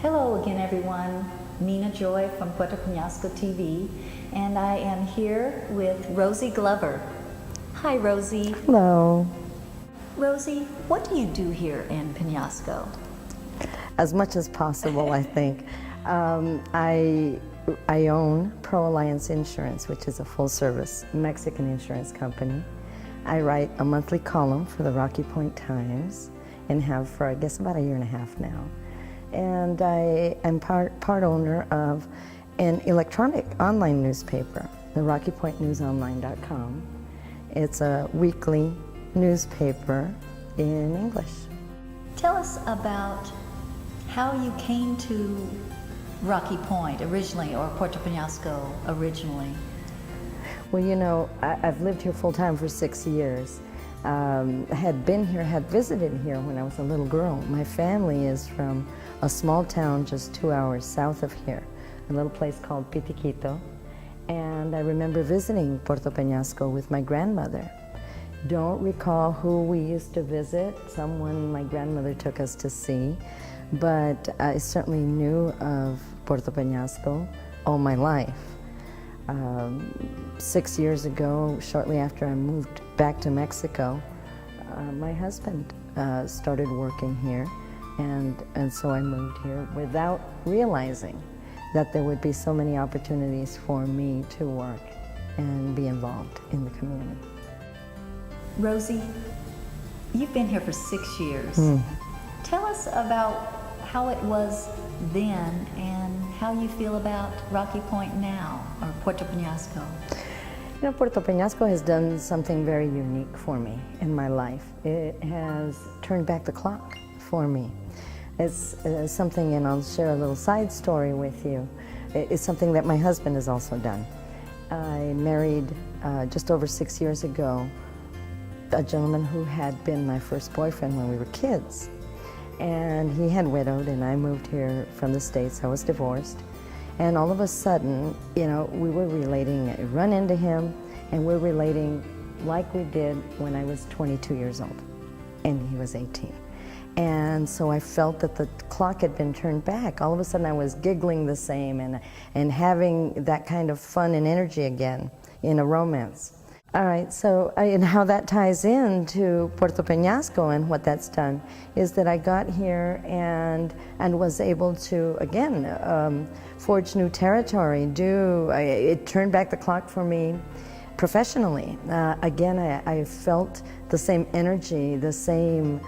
Hello again, everyone. Nina Joy from Puerto Penasco TV, and I am here with Rosie Glover. Hi, Rosie. Hello. Rosie, what do you do here in Penasco? As much as possible, I think. I own Pro Alliance Insurance, which is a full-service Mexican insurance company. I write a monthly column for the Rocky Point Times and have for, I guess, about a year and a half now. And I am part owner of an electronic online newspaper, the RockyPointNewsOnline.com. It's a weekly newspaper in English. Tell us about how you came to Rocky Point originally, or Puerto Penasco originally. Well, you know, I've lived here full-time for 6 years. Had been here, had visited here when I was a little girl. My family is from a small town just 2 hours south of here, a little place called Pitiquito. And I remember visiting Puerto Penasco with my grandmother. Don't recall who we used to visit, someone my grandmother took us to see, but I certainly knew of Puerto Penasco all my life. 6 years ago, shortly after I moved back to Mexico, my husband started working here, and so I moved here without realizing that there would be so many opportunities for me to work and be involved in the community. Rosie, you've been here for 6 years. Tell us about how it was then and how you feel about Rocky Point now, or Puerto Penasco. You know, Puerto Penasco has done something very unique for me in my life. It has turned back the clock for me. It's something, and I'll share a little side story with you. It's something that my husband has also done. I married just over 6 years ago a gentleman who had been my first boyfriend when we were kids. And he had widowed, and I moved here from the States. I was divorced. And all of a sudden, you know, we were relating, I run into him, and we're relating like we did when I was 22 years old, and he was 18. And so I felt that the clock had been turned back. All of a sudden I was giggling the same and having that kind of fun and energy again in a romance. All right, so and how that ties into Puerto Penasco and what that's done is that I got here and was able to, again, forge new territory, it turned back the clock for me professionally. Again, I felt the same energy, the same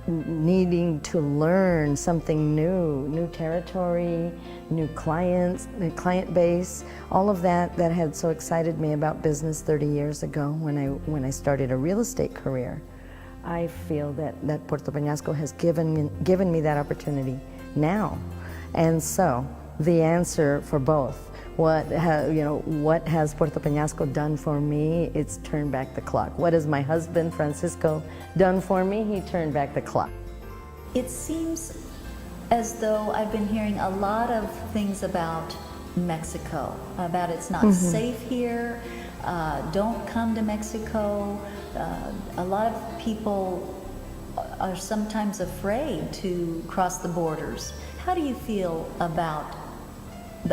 needing to learn something new territory, new clients, new client base, all of that had so excited me about business 30 years ago when I started a real estate career. I feel that Puerto Penasco has given me that opportunity now. And so the answer for both, what has Puerto Penasco done for me? It's turned back the clock. What has my husband, Francisco, done for me? He turned back the clock. It seems as though I've been hearing a lot of things about Mexico, about it's not safe here, don't come to Mexico. A lot of people are sometimes afraid to cross the borders. How do you feel about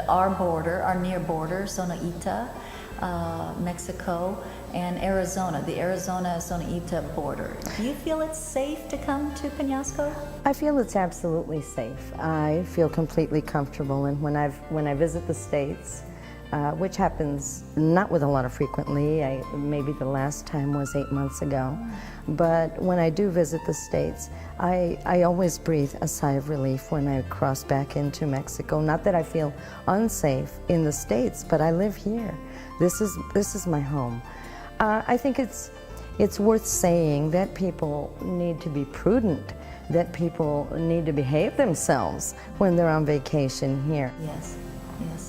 our border, our near border, Sonoita, Mexico, and Arizona, the Arizona-Sonoita border? Do you feel it's safe to come to Penasco? I feel it's absolutely safe. I feel completely comfortable, and when I visit the States, which happens not with a lot of frequently, maybe the last time was 8 months ago, but when I do visit the States, I always breathe a sigh of relief when I cross back into Mexico. Not that I feel unsafe in the States, but I live here. This is my home. I think it's worth saying that people need to be prudent, that people need to behave themselves when they're on vacation here. Yes.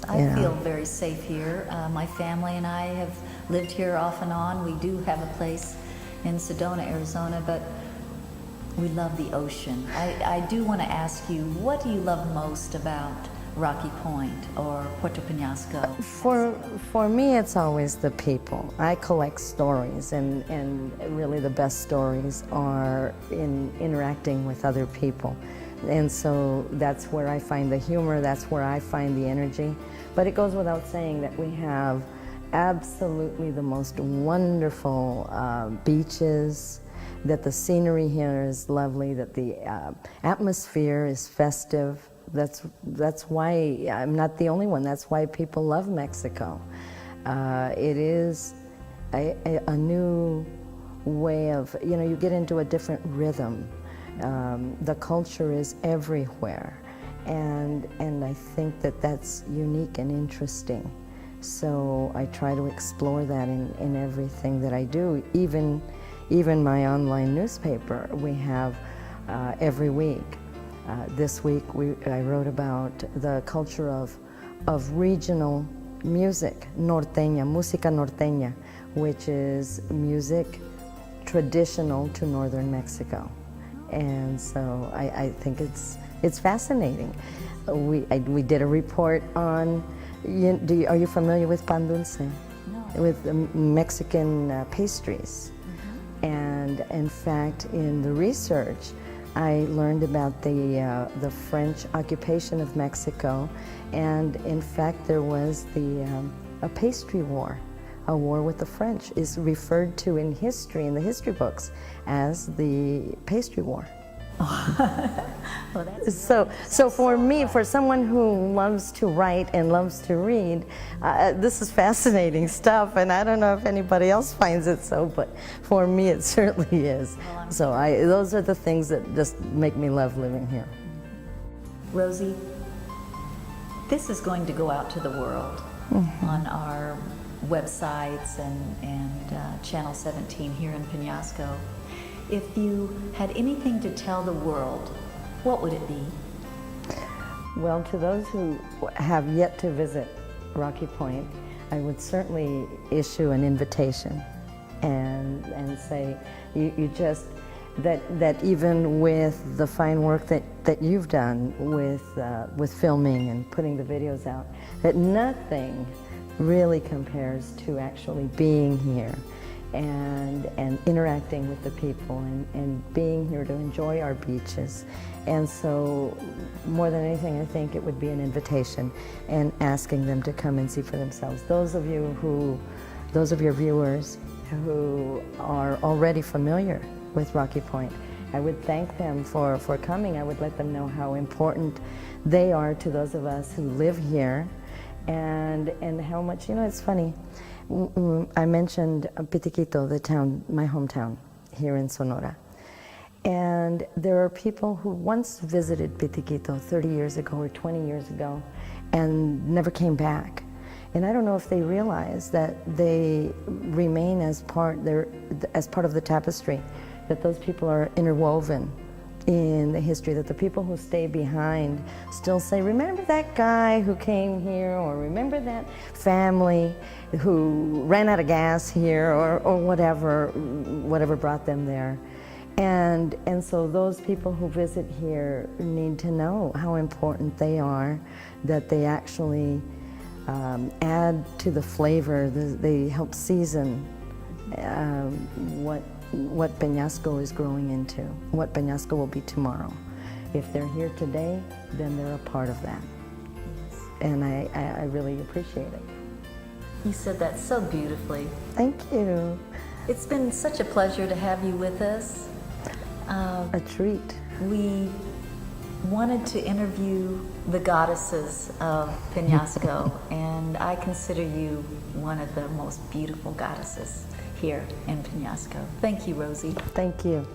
I feel very safe here. My family and I have lived here off and on. We do have a place in Sedona, Arizona, but we love the ocean. I do want to ask you, what do you love most about Rocky Point or Puerto Penasco? For me, it's always the people. I collect stories, and really the best stories are in interacting with other people. And so that's where I find the humor, that's where I find the energy. But it goes without saying that we have absolutely the most wonderful beaches, that the scenery here is lovely, that the atmosphere is festive. That's why I'm not the only one. That's why people love Mexico. It is a new way of, you get into a different rhythm. The culture is everywhere, and I think that that's unique and interesting. So I try to explore that in everything that I do. Even my online newspaper, we have every week. This week I wrote about the culture of regional music, norteña, música norteña, which is music traditional to northern Mexico. And so I think it's fascinating. We did a report on, are you familiar with pan dulce? No. With Mexican pastries. Mm-hmm. And in fact, in the research, I learned about the French occupation of Mexico, and in fact there was a pastry war. A war with the French is referred to in history, in the history books, as the pastry war. Well, that's So for me, for someone who loves to write and loves to read, this is fascinating stuff, and I don't know if anybody else finds it so, but for me it certainly is. So those are the things that just make me love living here. Rosie, this is going to go out to the world on our websites and Channel 17 here in Penasco. If you had anything to tell the world, what would it be? Well, to those who have yet to visit Rocky Point, I would certainly issue an invitation and say you just that even with the fine work that you've done with filming and putting the videos out, that nothing really compares to actually being here and interacting with the people and being here to enjoy our beaches. And so more than anything, I think it would be an invitation and asking them to come and see for themselves. Those of your viewers who are already familiar with Rocky Point, I would thank them for coming. I would let them know how important they are to those of us who live here, and how much, it's funny. I mentioned Pitiquito, the town, my hometown here in Sonora. And there are people who once visited Pitiquito 30 years ago or 20 years ago and never came back. And I don't know if they realize that they remain as part of the tapestry, that those people are interwoven in the history, that the people who stay behind still say, remember that guy who came here, or remember that family who ran out of gas here, or whatever brought them there. And so those people who visit here need to know how important they are, that they actually add to the flavor, they help season what Peñasco is growing into, what Peñasco will be tomorrow. If they're here today, then they're a part of that. Yes. And I really appreciate it. You said that so beautifully. Thank you. It's been such a pleasure to have you with us. A treat. We wanted to interview the goddesses of Peñasco, and I consider you one of the most beautiful goddesses here in Peñasco. Thank you, Rosie. Thank you.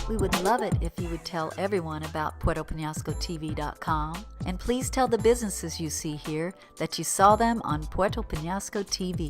We would love it if you would tell everyone about PuertoPeñascoTV.com, and please tell the businesses you see here that you saw them on Puerto Peñasco TV.